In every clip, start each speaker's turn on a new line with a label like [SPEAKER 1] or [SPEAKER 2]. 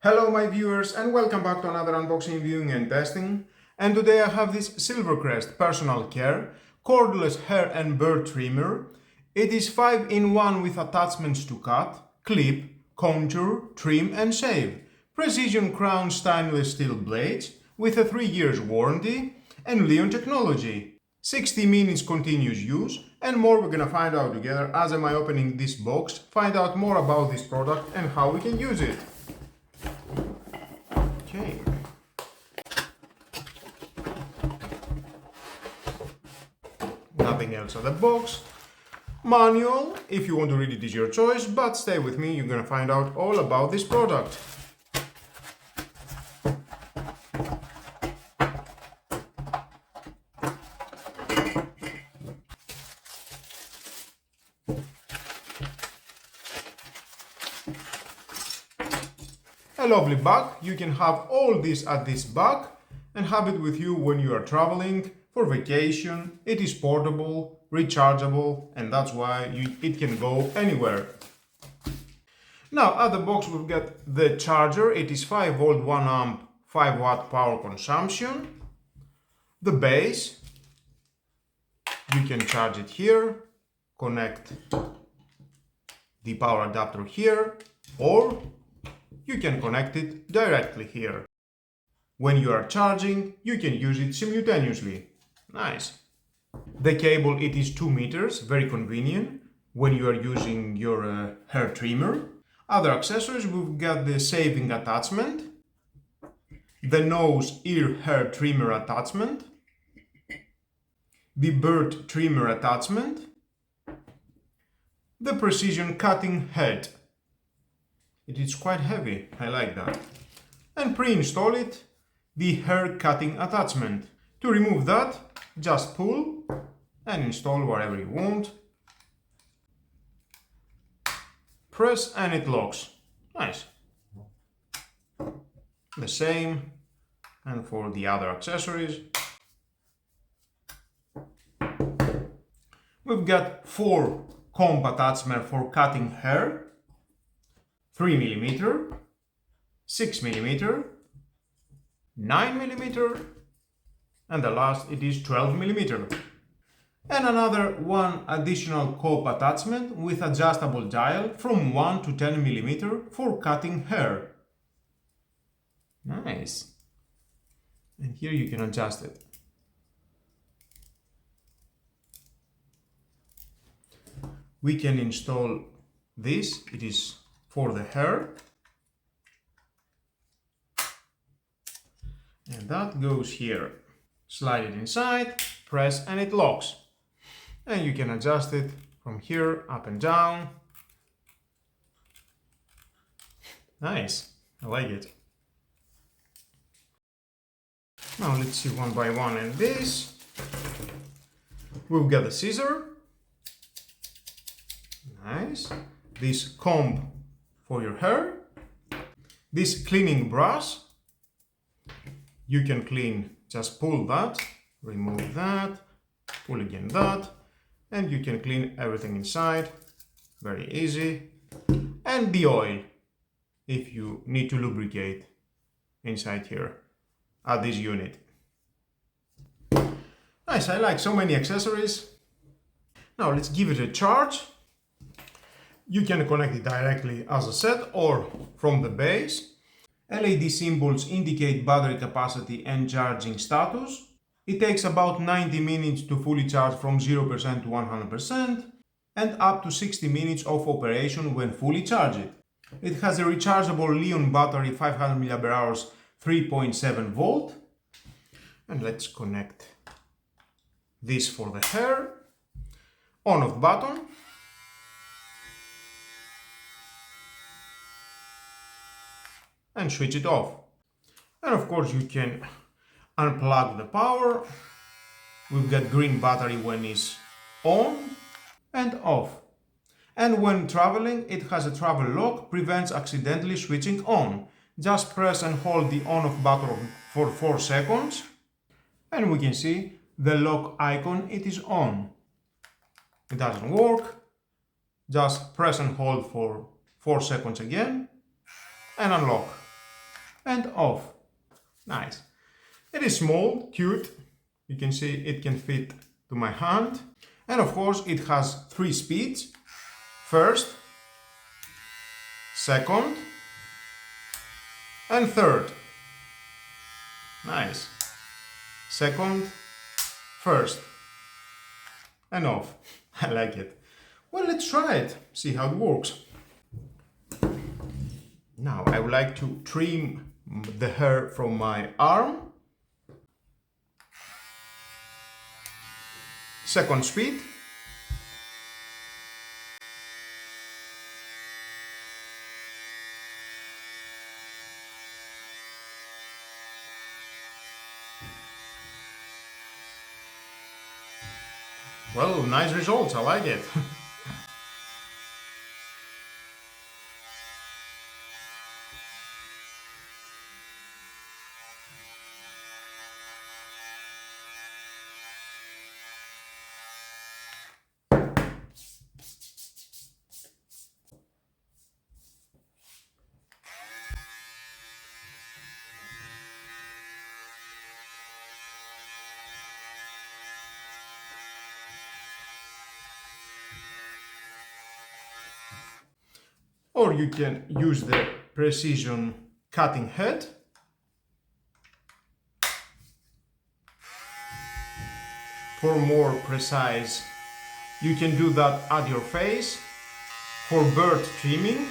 [SPEAKER 1] Hello my viewers and welcome back to another unboxing, viewing and testing. And today I have this Silvercrest Personal Care Cordless Hair and Bird Trimmer. It is 5-in-1 with attachments to cut, clip, contour, trim and shave. Precision crown stainless steel blades with a 3 years warranty and Leon technology. 60 minutes continuous use and more we're gonna find out together as am I opening this box, find out more about this product and how we can use it. Okay. Nothing else on the box. Manual, if you want to read it is your choice, but stay with me, you're gonna find out all about this product. A lovely bag, you can have all this at this bag and have it with you when you are traveling for vacation. It is portable, rechargeable and that's why it can go anywhere. Now at the box we've got the charger, it is 5 volt 1 amp 5 watt power consumption. The base, you can charge it here, connect the power adapter here or you can connect it directly here. When you are charging, you can use it simultaneously. Nice. The cable, it is 2 meters, very convenient when you are using your hair trimmer. Other accessories, we've got the shaving attachment, the nose ear hair trimmer attachment, the bird trimmer attachment, the precision cutting head. It is quite heavy, I like that. And pre-install it, the hair cutting attachment. To remove that, just pull and install wherever you want. Press and it locks. Nice. The same and for the other accessories. We've got 4 comb attachments for cutting hair. 3mm, 6mm, 9mm, and the last it is 12mm. And another one additional cope attachment with adjustable dial from 1 to 10mm for cutting hair. Nice. And here you can adjust it. We can install this, it is for the hair, and that goes here. Slide it inside, press and it locks, and you can adjust it from here up and down. Nice, I like it. Now let's see one by one. And this, we've got the scissor, nice, this comb for your hair, this cleaning brush, you can clean, just pull that, remove that, pull again that, and you can clean everything inside, very easy. And the oil, if you need to lubricate inside here at this unit. Nice, I like so many accessories. Now let's give it a charge. You can connect it directly as a set or from the base. LED symbols indicate battery capacity and charging status. It takes about 90 minutes to fully charge from 0% to 100% and up to 60 minutes of operation when fully charged. It has a rechargeable Leon battery 500 mAh 3.7 volt. And let's connect this for the hair. On-off button. And switch it off. And of course you can unplug the power. We've got green battery when it's on and off. And when traveling, it has a travel lock, prevents accidentally switching on. Just press and hold the on-off button for 4 seconds. And we can see the lock icon, it is on. It doesn't work. Just press and hold for 4 seconds again and unlock. and off. Nice. It is small, cute. You can see it can fit to my hand. And of course it has 3 speeds. First, second, and third. Nice. Second, first, and off. I like it. Well, let's try it, see how it works. Now I would like to trim the hair from my arm. Second speed. Well, nice results, I like it. Or you can use the precision cutting head. For more precise, you can do that at your face. For bird trimming.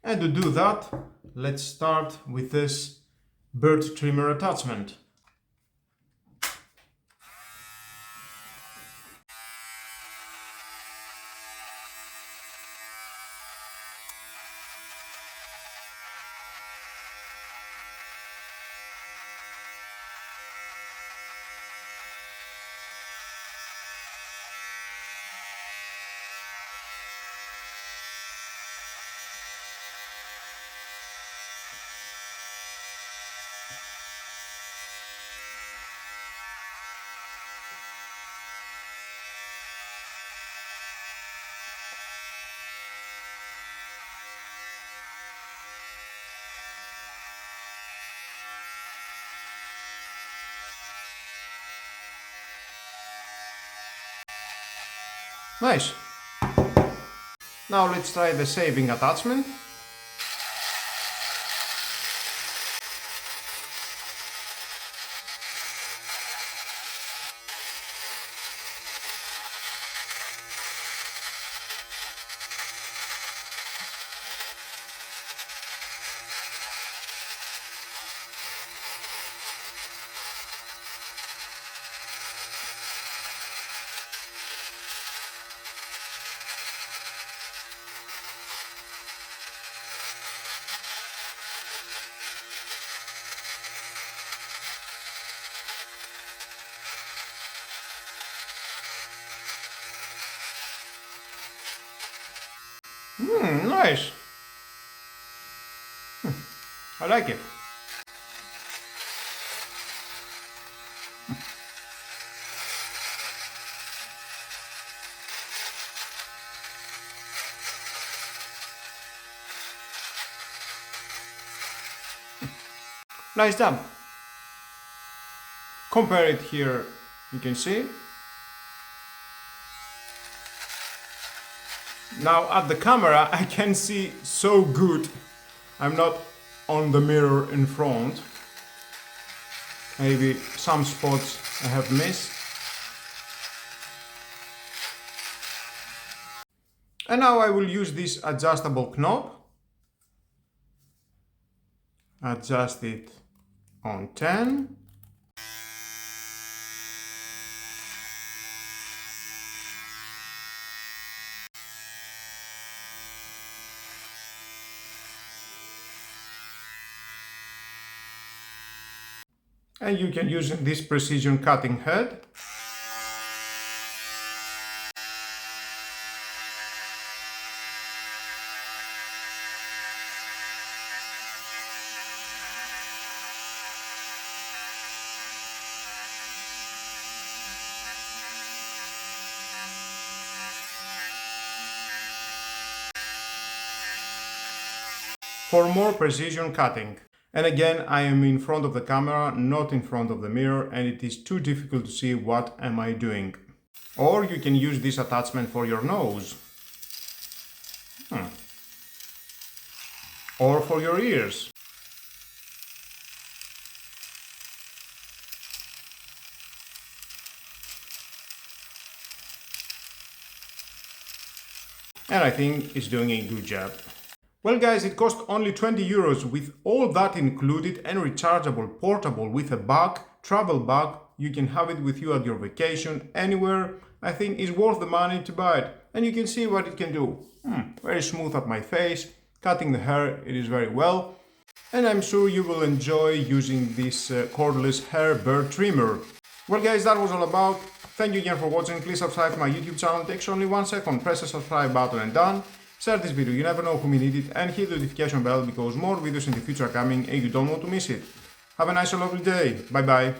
[SPEAKER 1] And to do that, let's start with this bird trimmer attachment. Nice. Now let's try the saving attachment. Nice. I like it. Nice job. Compare it here, you can see. Now at the camera I can see so good. I'm not on the mirror in front. Maybe some spots I have missed. And now I will use this adjustable knob. Adjust it on 10. And you can use this precision cutting head. for more precision cutting. And again, I am in front of the camera, not in front of the mirror, and it is too difficult to see what am I doing. Or you can use this attachment for your nose. Or for your ears. And I think it's doing a good job. Well guys, it cost only 20 euros with all that included and rechargeable, portable with a bag, travel bag. You can have it with you at your vacation, anywhere. I think it's worth the money to buy it. And you can see what it can do. Very smooth at my face, cutting the hair, it is very well. And I'm sure you will enjoy using this cordless hair bird trimmer. Well guys, that was all about. Thank you again for watching. Please subscribe to my YouTube channel. It takes only 1 second. Press the subscribe button and done. Share this video, you never know who may need it, and hit the notification bell because more videos in the future are coming and you don't want to miss it. Have a nice and lovely day. Bye bye.